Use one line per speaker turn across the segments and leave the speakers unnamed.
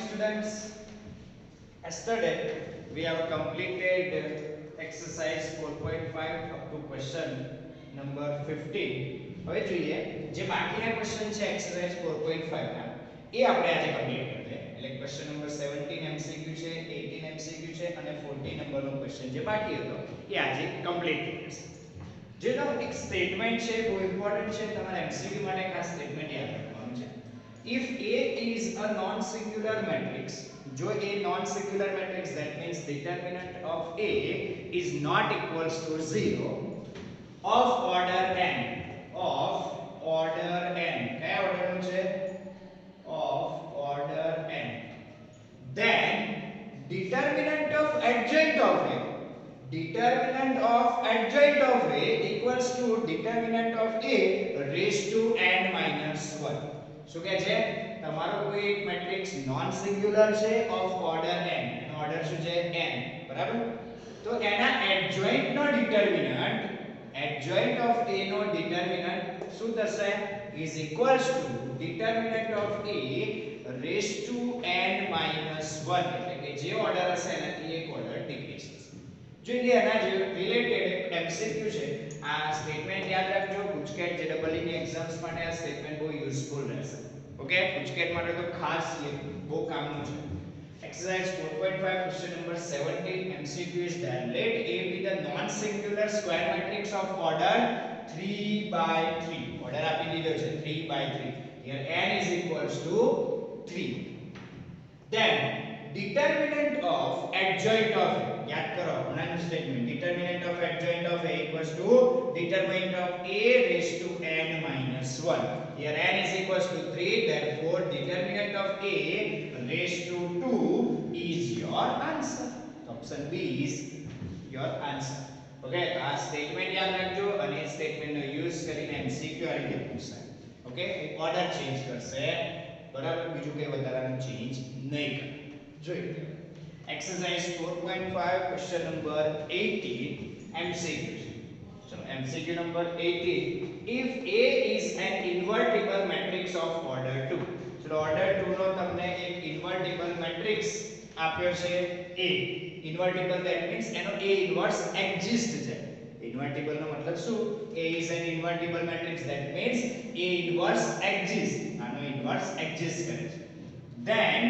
students, yesterday we have completed exercise 4.5 up to question number 15. હવે જોઈએ જે બાકીના ક્વેશ્ચન છે એક્સરસાઇઝ 4.5 ના એ આપણે આજે કમ્પ્લીટ કરીએ. એટલે ક્વેશ્ચન નંબર 17 MCQ છે, 18 MCQ છે અને 14 નંબરનો ક્વેશ્ચન જે બાકી હતો એ આજે કમ્પ્લીટ કરીશું. જેનો એક સ્ટેટમેન્ટ છે બહુ ઇમ્પોર્ટન્ટ છે, તમારા MCQ માટે ખાસ સ્ટેટમેન્ટ યાદ રાખવાનું છે. If A is a non-singular matrix, જો A non-singular matrix, that means determinant of A is not equals to 0 of order n, of order n, કયા ઓર્ડરનું છે? Of order n, then determinant of adjoint of A, determinant of adjoint of A equals to determinant of A raised to n minus 1. શું કહે છે? તમારો કોઈ એક matrix non singular છે ઓફ ઓર્ડર n, એનો ઓર્ડર શું છે? n, બરાબર? તો એના એડજોઇન્ટ નો ડિટરમિનન્ટ, એડજોઇન્ટ ઓફ a નો ડિટરમિનન્ટ શું થશે? is equals to determinant of a raised to n minus 1. એટલે કે જે ઓર્ડર હશે એનાથી એક ઓર્ડર ડિક્રીઝ થશે. જો એટલે એના જે રિલેટેડ MCQ છે, આ સ્ટેટમેન્ટ યાદ રાખજો. ગુજકેટ JEE ની એક્ઝામ્સ માટે આ સ્ટેટમેન્ટ બહુ યુઝફુલ રહેશે. ઓકે, ગુજકેટ માટે તો ખાસ એ બહુ કામનું છે. Exercise 4.5 question number 17 MCQ is that let A be the non-singular square matrix of order 3 by 3. Order આપી દીધો છે 3 by 3. Here n is equals to 3. Then determinant of adjoint of A, યાદ કરો હમણાંનું statement, determinant of adjoint of A equals to determinant of A raised to n minus 1. Here n is equals to 3, therefore determinant of A raised to 2 is your answer. Option B is your answer. Okay, તો આ statement યાદ રાખજો અને એ સ્ટેટમેન્ટનો use કરીને MCQ આ રીતે પૂછશે. Okay, order change કરશે, બરાબર? બીજું કંઈ વધારાનું ચેન્જ નહીં કરે. જોઈ લો exercise 4.5 question number 18 MCQ. So MCQ number 18, if A is an invertible matrix of order 2. So order 2 નો તમને એક invertible matrix આપ્યો છે A. Invertible that means એનો A inverse exist છે. Invertible નો મતલબ શું? A is an invertible matrix, that means A inverse exist. આનો inverse exist કરે છે. Then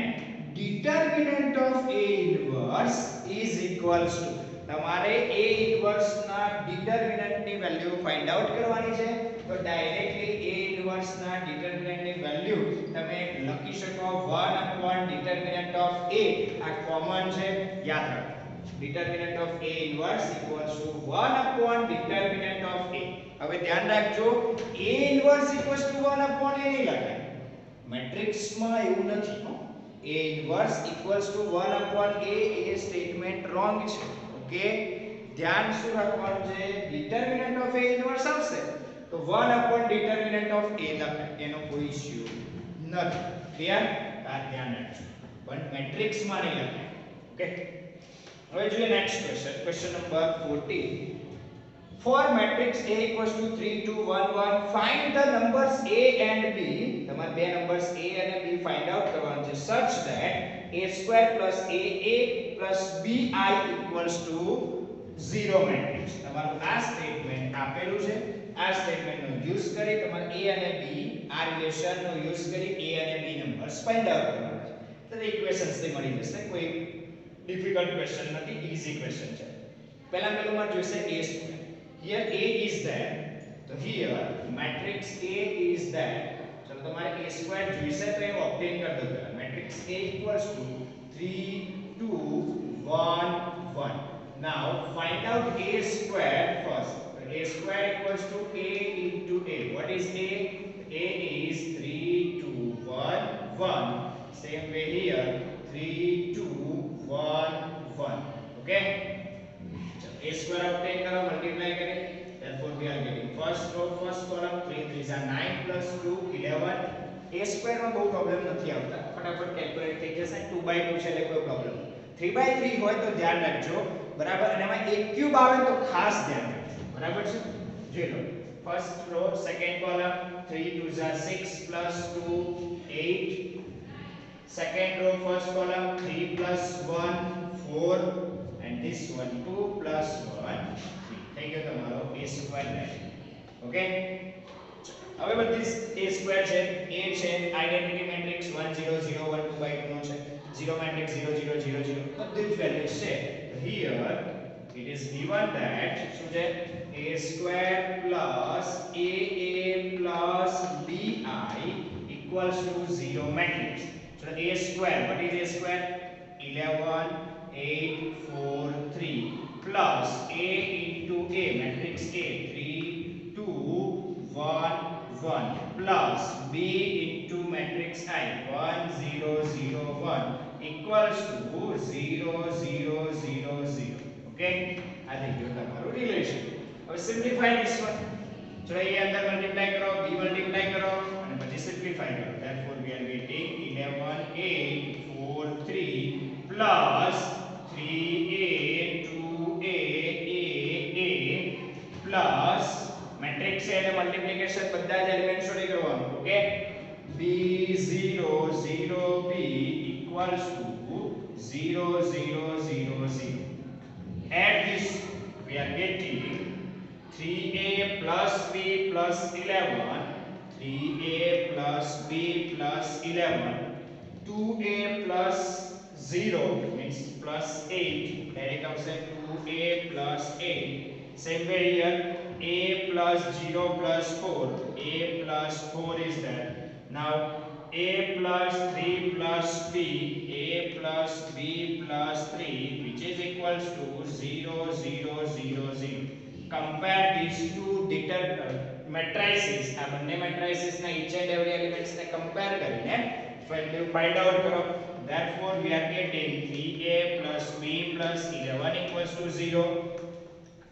determinant of A inverse is equals to, તમારે A inverse ના determinant ની વેલ્યુ ફાઇન્ડ આઉટ કરવાની છે. તો ડાયરેક્ટલી A inverse ના determinant ની વેલ્યુ તમે લખી શકો 1 upon determinant of A. આ કોમન છે, યાદ રાખો. determinant of A inverse equals to 1 upon determinant of A. હવે ધ્યાન રાખજો, A inverse equals to 1 upon A નહીં લખાય. મેટ્રિક્સ માં એવું નથી હો. A inverse equals to 1 upon A A statement wrong છે. ઓકે, ધ્યાન શું રાખવાનું છે? determinant of A inverse આવશે તો 1 upon determinant of A લખાય, એનો કોઈ ઇશ્યુ નથી. ક્લિયર? આ ધ્યાન રાખજો, પણ મેટ્રિક્સ માં નહીં લખાય. ઓકે, હવે જોઈએ next question, question number 14. For matrix A equals to 3 2 1 1, find the numbers A and B. તમારે બે નંબર્સ A અને B ફાઇન્ડ આઉટ કરવાનું છે such that A² plus AA plus BI equals to 0 matrix. તમારું આ statement આપેલું છે. આ સ્ટેટમેન્ટનો યુઝ કરી તમારે A અને B આ રિલેશનનો યુઝ કરી A અને B નંબર્સ ફાઇન્ડ આઉટ કરવાના છે. તો ઇક્વેશન્સ થી મળી જશે. કોઈ ડિફિકલ્ટ ક્વેશ્ચન નથી, ઈઝી ક્વેશ્ચન છે. પહેલું માં જોઈશે A². Here A is there, so here matrix A is there. ચલો તમારે A² જોઈશે તો એ ઓબ્ટેન કરી દો પહેલા. matrix A equals to 3 2 1 1. Now find out A² first. So A² equals to A into A. What is A? A is 3 2 1 1. Same way here 3 2 1 1. Okay, A² obtain करो, multiply करें, therefore we are getting first row first column 3 3s are 9 plus 2 11. A² માં બહુ problem નથી આવતા, ફટાફટ calculate થઈ જશે. 2/2 છે એટલે કોઈ પ્રોબ્લેમ નહીં. 3/3 હોય તો ધ્યાન રાખજો, બરાબર? અને એમાં એક ક્યુબ આવે તો ખાસ ધ્યાન રાખજો, બરાબર છે? જોઈ લો first row second column 3 2s are 6 plus 2 8 second row first column 3 plus 1 4 and this one 2 plus 1 3 થઈ ગયો તમારો a સ્ક્વેર મેટ્રિક્સ ઓકે હવે બધી a સ્ક્વેર છે a છે આઇડેન્ટિટી મેટ્રિક્સ 1 0 0 1 2 by 2 નો છે 0 મેટ્રિક્સ 0 0 0 0 બધી જ વેલ્યુઝ છે here it is given that શું છે a square plus aa plus bi equals to 0 matrix. So a square, what is a square? 11 8 4 3 plus a into a matrix a 3 2 1 1 plus b into matrix I 1 0 0 1 equals to 0 0 0 0. Okay, આ થઈ ગયો તમારો relation. હવે simplify this one. ચલો એ અંદર multiply કરો b multiply કરો અને પછી સિમ્પ્લિફાય કરો. Therefore we are getting 11 8 4 3 plus 3a 2a a plus matrix છે એટલે મલ્ટીપ્લિકેશન બધા જ એલિમેન્ટ જોડે કરવાનું. Okay, b0 0b equals to 0 0 0 0. Add this, we are getting 3a plus b plus 11, 3a plus b plus 11, 2a plus 0 means plus 8, direct outside 2a plus 8. Same way here, a plus 0 plus 4, a plus 4 is there. Now a plus 3 plus b, a plus b plus 3, which is equals to 0 0 0 0. Compare these two matrices. આ બંને matrices ના each and every elements ને compare કરીને value find out કરો. Therefore we are getting 3a plus b plus 11 equals to 0,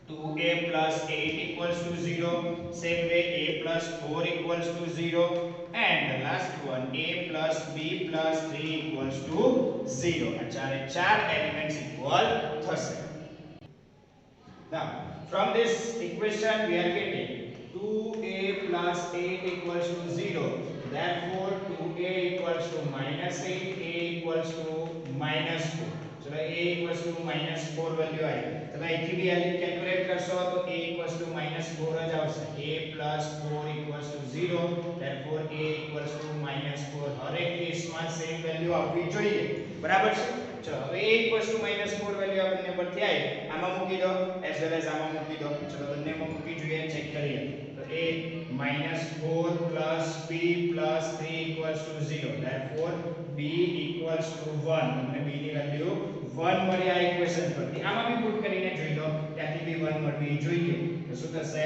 2a plus 8 equals to 0, same way a plus 4 equals to 0, and the last one a plus b plus 3 equals to 0. આ ચારે ચાર elements equal થશે. Now from this equation we are getting 2a plus 8 equals to 0, therefore 2a equals to minus 8, a equals to minus 4. चलो a equals to minus 4 value आई तो मैं इतनी भी value calculate करशो तो a equals to minus 4 uh जावશે. a plus 4 equals to 0, therefore a equals to minus 4. हर एक case में same value આવવી જોઈએ, બરાબર છે. ચલો હવે a equals to minus 4 વैल्यू આપણને પરથી આવી, આમાં મૂકી દો as well as આમાં મૂકી દો. ચલો બંનેમાં મૂકી જોઈએ, ચેક કરીએ. તો a minus 4 plus b plus 3 equals to 0, therefore b equals to 1. તમને b ની વેલ્યુ 1 મળી આ ઇક્વેશન પરથી. આમાં બી પુટ કરીને જોઈ લો, ત્યાંથી બી 1 મળવી જોઈએ. તો શું થશે?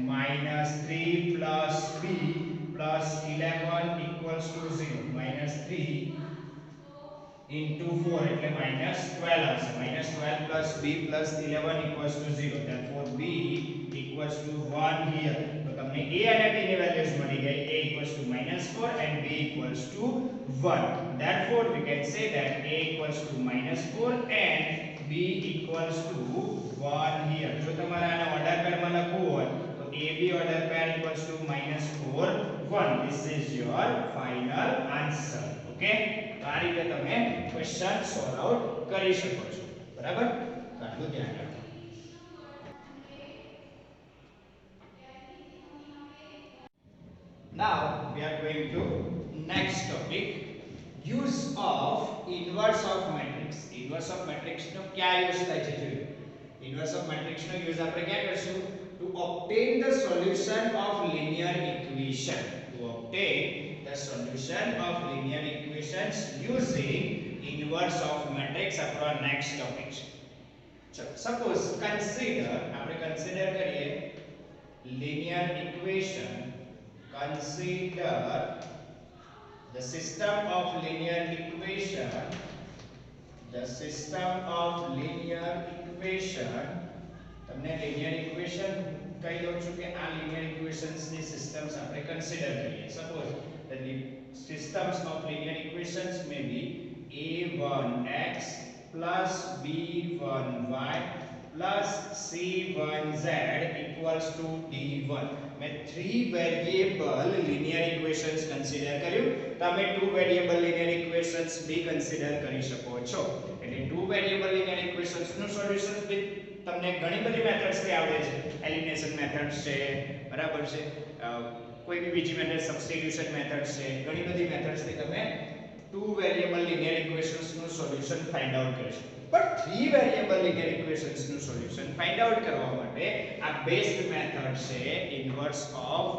-3 plus b plus 11 equals to 0. -3 into 4 એટલે -12 આવશે. -12 plus b plus 11 equals to 0. Therefore b equals to 1 here. તો તમને a અને b ની વેલ્યુઝ મળી ગઈ. a equals to -4 and b equals to 1. Therefore we can say that a equals to -4 and b equals to 1 here. જો તમારે આને order પેરમાં લખવું હોય તો ab order pair equals to -4 1. This is your final answer. Okay, તો આ રીતે તમે ક્વેશ્ચન સોલ્વ આઉટ કરી શકો છો, બરાબર? તો આટલું ધ્યાન રાખો. Now we are going to next topic, use of inverse of matrix. Inverse of matrix નો ક્યાં યુઝ થાય છે જોયું. Inverse of matrix નો યુઝ આપણે ક્યાં કરશું? To obtain the solution of linear equation. To obtain the solution of linear equations using inverse of matrix. આપણો next topic છે. ચલો suppose consider, આપણે consider કરીએ linear equation. Consider the system of linear equation. The system of linear equation. તમને linear equation કહી દઉં છું કે આ linear equations ની systems આપણે consider કરીએ. Suppose the systems of linear equations may be a1x plus b1y plus c1z equals to d1. મેં 3 વેરિયેબલ લિનિયર ઇક્વેશન્સ કન્સિડર કર્યું. તમે 2 variable linear equations be consider કરી શકો છો. એટલે 2 વેરિયેબલ લિનિયર ઇક્વેશન્સ નું સોલ્યુશન બી તમને ઘણી બધી મેથડ્સ થી આવડે છે. એલિમિનેશન મેથડ્સ છે, બરાબર છે, કોઈ બી બીજી મેથડ સબસ્ટિટ્યુશન મેથડ્સ છે, ઘણી બધી મેથડ્સ થી તમે 2 વેરિયેબલ લિનિયર ઇક્વેશન્સ નું સોલ્યુશન ફાઇન્ડ આઉટ કરી શકો. પણ 3 વેરિયેબલ લિનિયર ઇક્વેશન્સ નું સોલ્યુશન ફાઇન્ડ આઉટ કરવા માટે આ બેસ્ટ મેથડ છે inverse of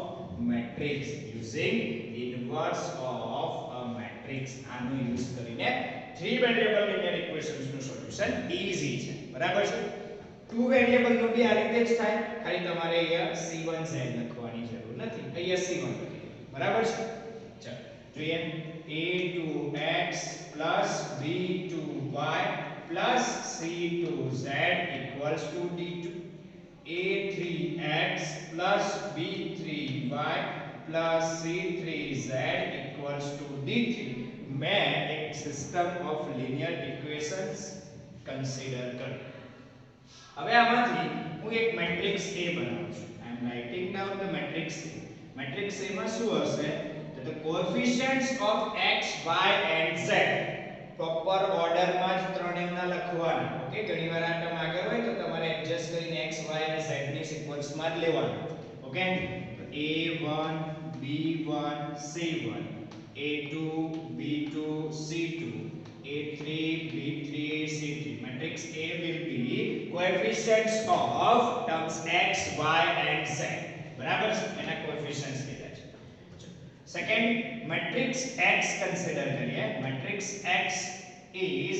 matrix, using inverse of a matrix. આનો યુઝ કરીને 3 વેરિયેબલ લિનિયર ઇક્વેશન્સ નું સોલ્યુશન ઈઝી છે, બરાબર છે. 2 વેરિયેબલ નું બી આ રીતે જ થાય, ખાલી તમારે અહીંયા c1z લખવાની જરૂર નથી, અહીંયા c1 લખી દો, બરાબર છે. ચાલો જોઈએ, a2x b2y c2z equals to d2, a3x b3y c3z equals to d3. मैं एक system of linear equations consider कर. હવે આમાંથી હું એક મેટ્રિક્સ A બનાવું છું. I am writing down the matrix A. Matrix A માં શું હશે? તો the coefficients of x, y and z proper order માં જ ત્રણેયના લખવાના. ઓકે, ઘણીવાર આ ટર્મ આગળ હોય તો તમારે એડજસ્ટ કરીને x, y અને z ની સિક્વન્સ માં જ લેવાનું. Okay, a1 b1 c1, a2 b2 c2, a3 b3 c3. matrix A will be coefficients of terms x, y and z. બરાબર છે, એના coefficients લીધા છે. સેકન્ડ matrix x કન્સિડર કરીએ. matrix x is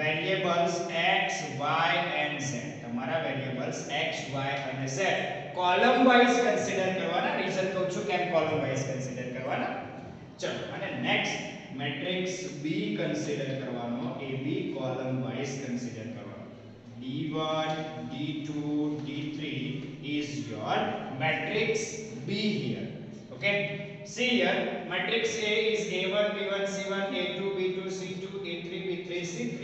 variables x, y and z. તમારા variables x, y અને z column wise consider કરવાના. Reason કહું છું કેમ કોલમ વાઇઝ કન્સિડર કરવાના. ચલો, અને નેક્સ્ટ મેટ્રિક્સ B કન્સિડર કરવાનો. AB કોલમ વાઇઝ કન્સિડર કરવાનો. D1 D2 D3 is your matrix B here. Okay, see here, matrix A is A1 B1 C1, A2 B2 C2, A3 B3 C3.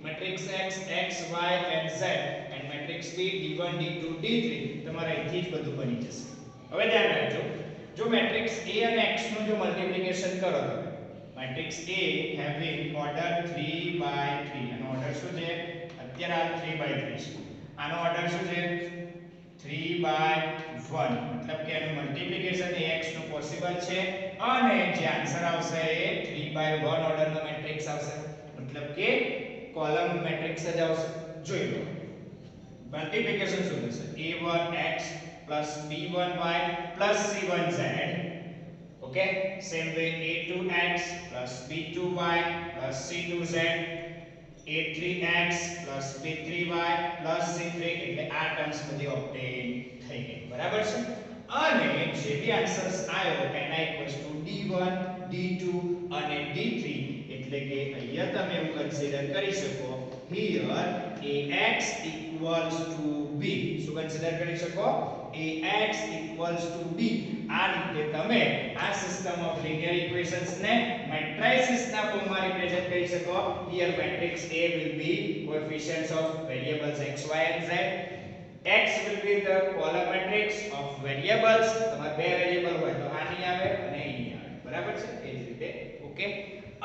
matrix X X Y and Z and matrix B D1 D2 D3. તમારા અહીંથી જ બધું બની જશે. હવે ધ્યાન રાખજો, જો મેટ્રિક્સ A અને X નું જો મલ્ટીપ્લિકેશન કરો તમે, મેટ્રિક્સ A having order 3/3, આનો ઓર્ડર શું છે? અત્યારે આ 3/3 છે. આનો ઓર્ડર શું છે? 3/1. મતલબ કે એનું મલ્ટીપ્લિકેશન AX નું પોસિબલ છે અને જે આન્સર આવશે એ 3/1 ઓર્ડરનો મેટ્રિક્સ આવશે. મતલબ કે કોલમ મેટ્રિક્સ જ આવશે. જોઈ લો, મલ્ટીપ્લિકેશન શું થશે? a1x b1y c1z. okay, same way a2x b2y c2z, a3x b3y c3. એટલે આ ટર્મ્સ બધી ઓબ્ટેન થઈ ગઈ, બરાબર છે. અને જે બી આન્સર્સ આવ્યો એના ઇક્વલ્સ ટુ d1 d2 અને d3. એટલે કે અહીંયા તમે એવું કન્સિડર કરી શકો, here ax equals to b. શું કન્સિડર કરી શકો? ax equals to b. આ રીતે તમે આ સિસ્ટમ ઓફ લિનિયર ઇક્વેશન્સ ને મેટ્રિસીસ ના ફોર્મમાં રિપ્રેઝન્ટ કરી શકો. here matrix A will be coefficients of variables x, y and z. x will be the column matrix of variables. તમારે બે વેરિયેબલ હોય તો આ નહીં આવે અને અહીં નહીં આવે, બરાબર છે. એ જ રીતે ઓકે.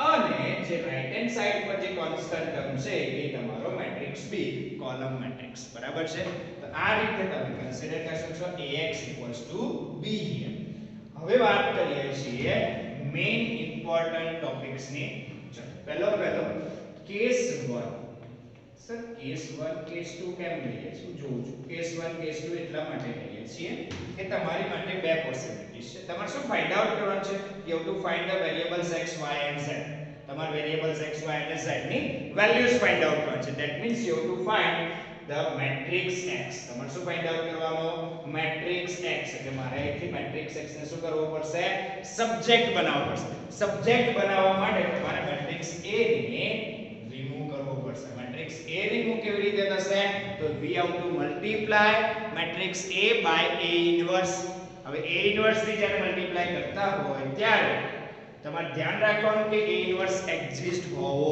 અને જે રાઈટ હેન્ડ સાઈડ પર જે કોન્સ્ટન્ટ ટર્મ છે એ તમારો મેટ્રિક્સ B, કોલમ મેટ્રિક્સ, બરાબર છે. તો આ રીતે તમે કન્સિડર કરી શકશો ax b here. હવે વાત કરીએ છીએ મેઇન ઇમ્પોર્ટન્ટ ટોપિક્સ ની. ચલો, પહેલો કેસ 1. સર કેસ 1 કેસ 2 કેમ લઈએ? શું જોઉં છું? કેસ 1 કેસ 2 એટલા માટે લઈએ છીએ કે તમારી માટે બે પોસિબિલિટીઝ છે. તમારે શું ફાઇન્ડ આઉટ કરવાનું છે? You have to find the variables x, y and z. તમારે વેરિયેબલ્સ x, y અને z ની વેલ્યુઝ ફાઇન્ડ આઉટ કરવાની છે. That means you have to find the matrix x. તમારે શું ફાઇન્ડ આઉટ કરવાનો? Matrix x. એટલે મારે અહીંથી મેટ્રિક્સ x ને શું કરવું પડશે? સબ્જેક્ટ બનાવવો પડશે. સબ્જેક્ટ બનાવવા માટે તમારે મેટ્રિક્સ A ને રિમૂવ કરવો પડશે. મેટ્રિક્સ A રિમૂવ કેવી રીતે થશે? તો we have to multiply matrix A by A inverse. હવે A ઇન્વર્સ થી જ્યારે મલ્ટીપ્લાય કરતા હોય ત્યારે તમારે ધ્યાન રાખવાનું કે A ઇન્વર્સ એક્ઝિસ્ટ હોવો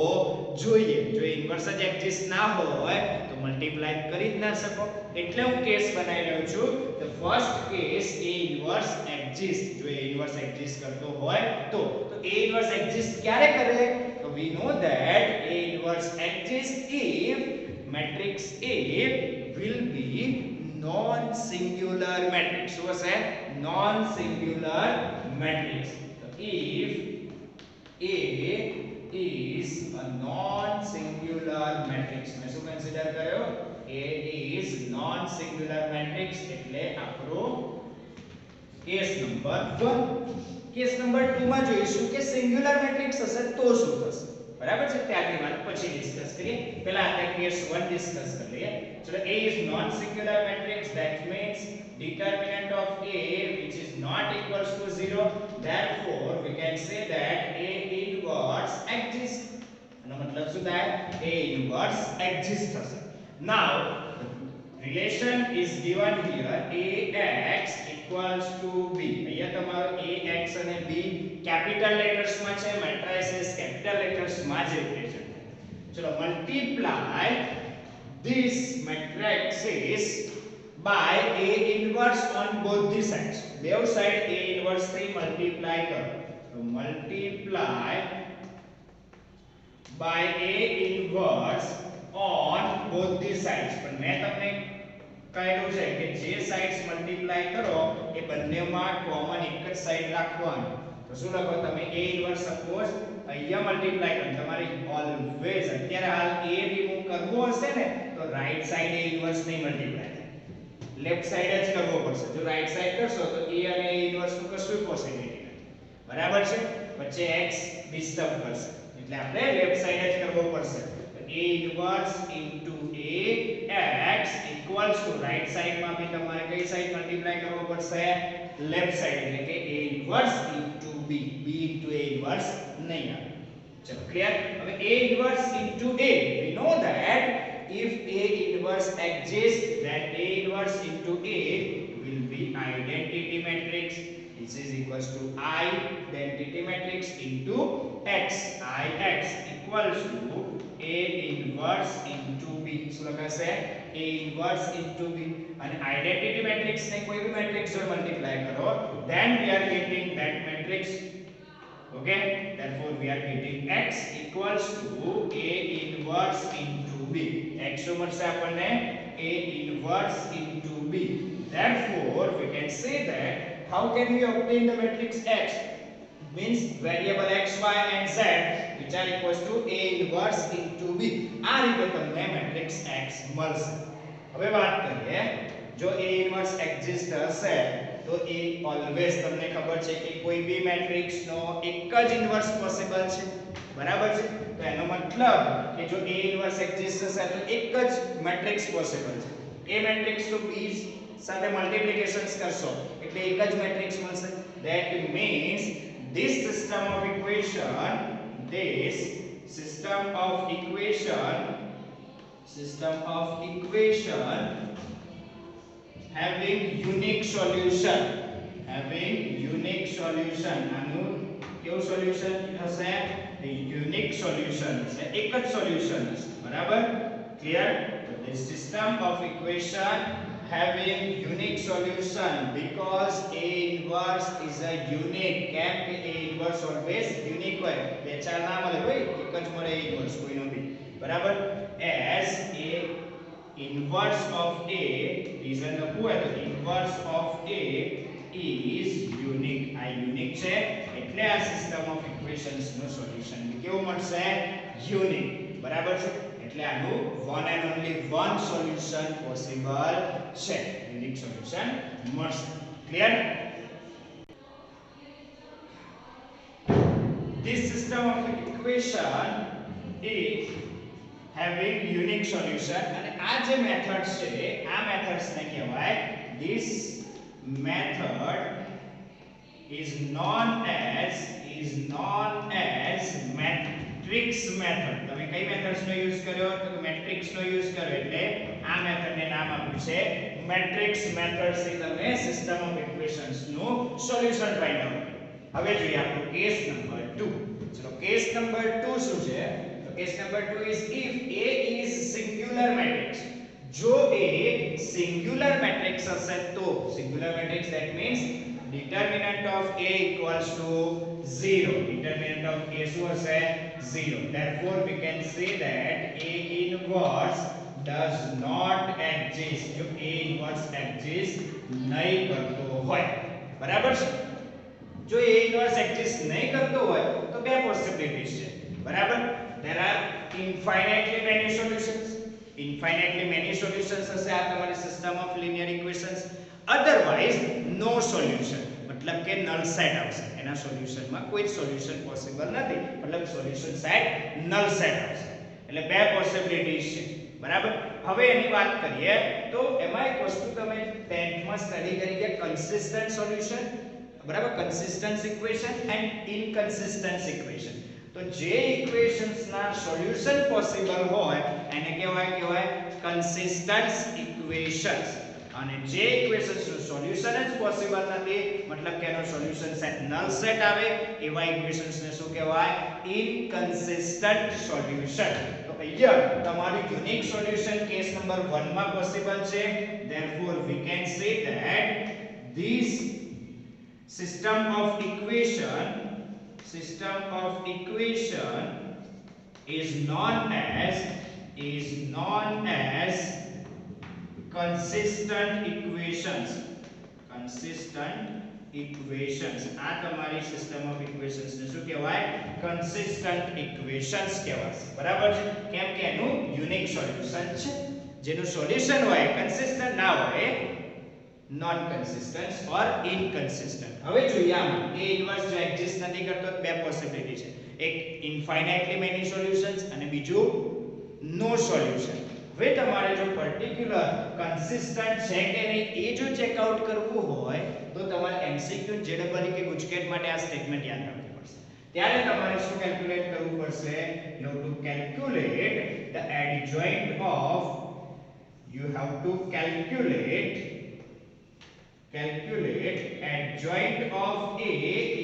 જોઈએ. જો ઇન્વર્સ જ એક્ઝિસ્ટ ના હોય તો મલ્ટીપ્લાય કરી જ ના શકો. એટલે હું કેસ બનાવી રહ્યો છું. The first case A inverse exist. જો A ઇન્વર્સ એક્ઝિસ્ટ કરતો હોય તો A ઇન્વર્સ એક્ઝિસ્ટ ક્યારે કરે? તો we know that A inverse exists if matrix A will be non-singular matrix. શું હશે? Non-singular matrix. So if A is a non-singular matrix. મેં શું કન્સિડર કર્યો? A is non-singular matrix એટલે આપણો કેસ નંબર 1. કેસ નંબર 2 માં જોઈશું કે સિંગ્યુલર મેટ્રિક્સ હશે તો શું થશે. બરાબર છે? ત્યારની વાત પછી ડિસ્કસ કરીએ. પહેલા આપણે કેસ 1 ડિસ્કસ કરી લઈએ. ચલો A is non singular matrix, that means determinant of A which is not equals to 0, therefore we can say that A inverse exists. એનો મતલબ શું થાય? A inverse exists થશે. Now relation is given here ax equals to b. અહીંયા તમારો ax અને b capital letters માં છે, મેટ્રિસિસ કેપિટલ લેટર્સ માં જ રિપ્રેઝન્ટ થાય. ચલો multiply this matrices by A inverse on both the sides. બેવ સાઈડ A inverse થી મલ્ટીપ્લાય કરો. તો multiply by A inverse on both the sides. પણ મેં તમને કહ્યું છે કે જે સાઇડ્સ મલ્ટીપ્લાય કરો એ બંનેમાં કોમન એક જ સાઇડ રાખવાની. તો શું લખો તમે? A ઇન્વર્સ સપોઝ અહીંયા મલ્ટીપ્લાય કરો. તમારે ઓલવેઝ અત્યારે હાલ A રિમૂવ કરવો હશે ને તો રાઈટ સાઈડ A ઇન્વર્સ નહીં મલ્ટીપ્લાય થાય, લેફ્ટ સાઈડ જ કરવો પડશે. જો રાઈટ સાઈડ કરશો તો A અને A ઇન્વર્સ નું કશું પોસિબિલિટી નથી. બરાબર છે? વચ્ચે x ડિસ્ટર્બ કરશે એટલે આપણે લેફ્ટ સાઈડ જ કરવો પડશે. A inverse into ax equals to right side માં ભી તમારે કઈ સાઈડ મલ્ટીપ્લાય કરવો પડશે? Left side. એટલે કે A inverse into b. b into A inverse નહીં આવે. ચલો ક્લિયર? હવે A inverse into A, we know that if A inverse exists then A inverse into A will be identity matrix. This is equals to identity matrix into x. I x equals to A inverse into B. શું લખાશે? A inverse into B. અને identity matrix ને કોઈ ભી matrix જોડે multiply કરો then we are getting that matrix. Okay, therefore we are getting x equals to A inverse into B. x શું મળશે આપણને? A inverse into B. Therefore we can say that how can we obtain the matrix x? Means variable x, y and z which are equals to A inverse into B. આ રીતે તમને matrix x મળશે. હવે વાત કરીએ, જો A inverse exist હશે તો એ ઓલવેઝ તમને ખબર છે કે કોઈ બી મેટ્રિક્સ નો એક જ ઇન્વર્સ પોસિબલ છે. બરાબર છે? તો એનો મતલબ કે જો A inverse exist હશે તો એક જ મેટ્રિક્સ પોસિબલ છે. A મેટ્રિક્સ તો B સાથે મલ્ટીપ્લિકેશન્સ કરશો એટલે એક જ મેટ્રિક્સ મળશે. That means this system of equation having unique solution આનું કેવું સોલ્યુશન હશે? યુનિક સોલ્યુશન હશે, એક જ સોલ્યુશન હશે. બરાબર? Clear? The system of equation having unique solution because A inverse is a unique. કેમ કે A inverse always unique હોય, બે ચાર ના મળે હોય, એક જ મળે A inverse કોઈનો બી. બરાબર? as A inverse of A reason લખવું હોય તો inverse of A is unique. આ unique છે એટલે આ સિસ્ટમ ઓફ ઇક્વેશન્સ નો સોલ્યુશન કેવું મળશે? યુનિક. બરાબર છે? એટલે આનું one and only one solution possible છે, યુનિક સોલ્યુશન મળશે. Clear? This system of equation is having unique solution અને આ જે મેથડ છે આ મેથડ્સ ને કહેવાય this method is known as matrix method. તમે કઈ મેથડ્સ નો યુઝ કર્યો? તો મેટ્રિક્સ નો યુઝ કર્યો એટલે આ મેથડ ને નામ આપ્યું છે મેટ્રિક્સ મેથડ થી તમે સિસ્ટમ ઓફ ઇક્વેશન્સ નું સોલ્યુશન ફાઇન્ડ આઉટ. હવે જોઈએ આપણો કેસ નંબર 2. ચલો કેસ નંબર 2 શું છે? તો case number 2 is if A is singular matrix. જો A singular matrix હશે તો singular matrix that means determinant of A equals to 0. Determinant of A શું હશે? 0. Therefore we can say that A inverse does not exist. જો A inverse exist નહીં કરતો હોય, બરાબર છે? જો A inverse exist નહીં કરતો હોય તો બે પોસિબિલિટીઝ છે, બરાબર? There are infinitely many solutions. Infinitely many solutions હશે આ તમારી system of linear equations. Otherwise no solution, મતલબ કે નલ સેટ આવશે. એના સોલ્યુશનમાં કોઈ સોલ્યુશન પોસિબલ નથી, મતલબ સોલ્યુશન સેટ નલ સેટ આવશે. એટલે બે પોસિબિલિટીઝ છે, બરાબર? હવે એની વાત કરીએ તો એમાં એક વસ્તુ તમે 10th માં સ્ટડી કરી કે કન્સિસ્ટન્ટ સોલ્યુશન, બરાબર? Consistent equation and inconsistent equation. તો જે ઇક્વેશન્સ ના સોલ્યુશન પોસિબલ હોય એને કહેવાય કન્સિસ્ટન્ટ ઇક્વેશન્સ, અને જે ઇક્વેશન્સ નું સોલ્યુશન જ પોસિબલ નથી, મતલબ કે એનો સોલ્યુશન સેટ નલ સેટ આવે, એવા ઇક્વેશન્સ ને શું કહેવાય? ઇનકન્સિસ્ટન્ટ સોલ્યુશન. તો અહીંયા તમારું યુનિક સોલ્યુશન કેસ નંબર 1 માં પોસિબલ છે. Therefore we can say that this system of equation is known as consistent equations. આ તમારી સિસ્ટમ ઓફ ઇક્વેશન્સ ને શું કહેવાય? કન્સિસ્ટન્ટ ઇક્વેશન્સ કહેવાશે, બરાબર છે? કેમ કે એનું યુનિક સોલ્યુશન છે. જેનું સોલ્યુશન હોય કન્સિસ્ટન્ટ ના હોય નોન કન્સિસ્ટન્ટ ઓર ઇનકન્સિસ્ટન્ટ. હવે જોઈએ આમાં A ઇન્વર્સ જો એક્ઝિસ્ટ નથી કરતો તો બે પોસિબિલિટી છે. એક ઇન્ફાઇનાઇટલી મેની સોલ્યુશન્સ અને બીજું નો સોલ્યુશન. હવે તમારે જો પર્ટિક્યુલર કન્સિસ્ટન્ટ છે કે નહીં એ જો ચેક આઉટ કરવું હોય તો તમારે એમસીક્યુ જેડબલ કે ગુજકેટ માટે આ સ્ટેટમેન્ટ યાદ રાખવું પડશે. ત્યારે તમારે શું કેલ્ક્યુલેટ કરવું પડશે? You have to calculate the adjoint of adjoint of A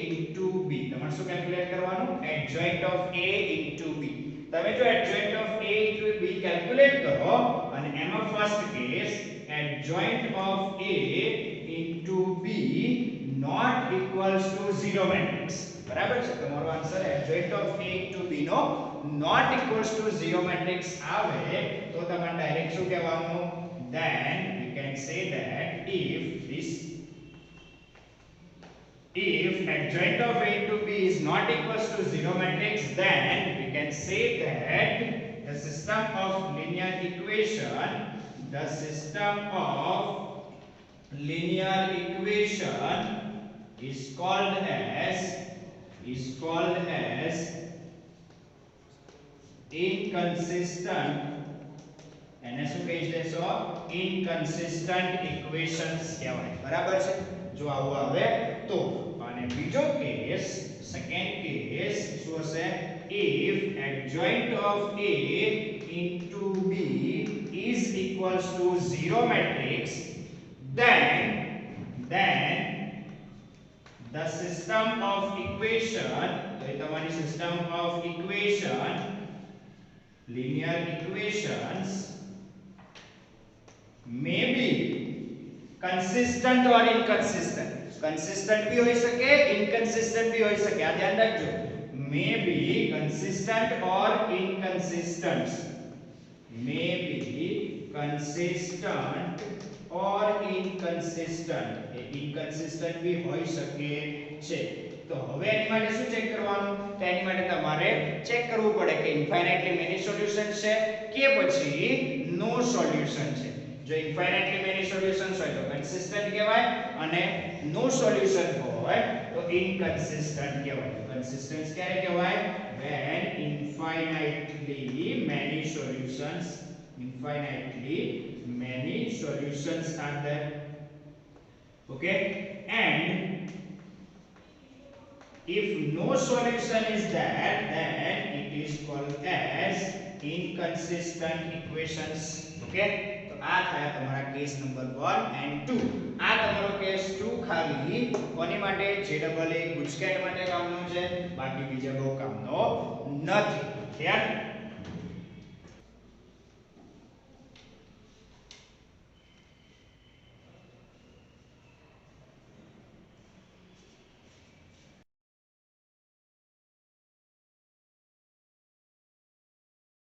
into B. તમારે શું કેલ્ક્યુલેટ કરવાનું? adjoint of A into B. તમે જો adjoint of A into B calculate કરો અને એમાં first case adjoint of A into B not equals to 0 matrix, બરાબર છે? તમારો answer adjoint of A into B નો not equals to 0 matrix આવે તો તમારે ડાયરેક્ટ શું કહેવાનું? Then we can say that if adjoint of A into B is not equals to 0 matrix, then we can say that the system of linear equation is called as inconsistent, એને શું કહી દેશો? inconsistent equations કહેવાય, બરાબર છે? જો આવું આવે તો. અને બીજો કેસ, સેકન્ડ કેસ શું હશે? if adjoint of A into B is equals to 0 matrix, then the system of equation, તો એ તમારી system of equation linear equations may be consistent or inconsistent. consistent भी हो सके, inconsistent भी हो सके, આ ધ્યાન રાખજો. may be consistent or inconsistent. may be consistent or inconsistent. A inconsistent भी હોઈ શકે છે. તો હવે એની માટે શું ચેક કરવાનું? તો એની માટે તમારે ચેક કરવું પડે કે ઇન્ફાઇનાઇટલી મેની સોલ્યુશન છે કે પછી નો સોલ્યુશન છે. જો ઇન્ફાઇનાઇટલી મેની સોલ્યુશન્સ હોય તો કન્સિસ્ટન્ટ કહેવાય અને નો સોલ્યુશન હોય તો ઇનકન્સિસ્ટન્ટ કહેવાય. કન્સિસ્ટન્ટ ક્યારે કહેવાય? when infinitely many solutions are there. Okay, and if no solution is there, then it is called as inconsistent equations. Okay, તો આ થયા તમારા કેસ નંબર 1 એન્ડ 2. આ તમારો કેસ 2 ખાલી કોની માટે જે ડબલ એ ગુજકેટ માટે કામનો છે, બાકી બીજા બહુ કામનો નથી. ક્લિયર?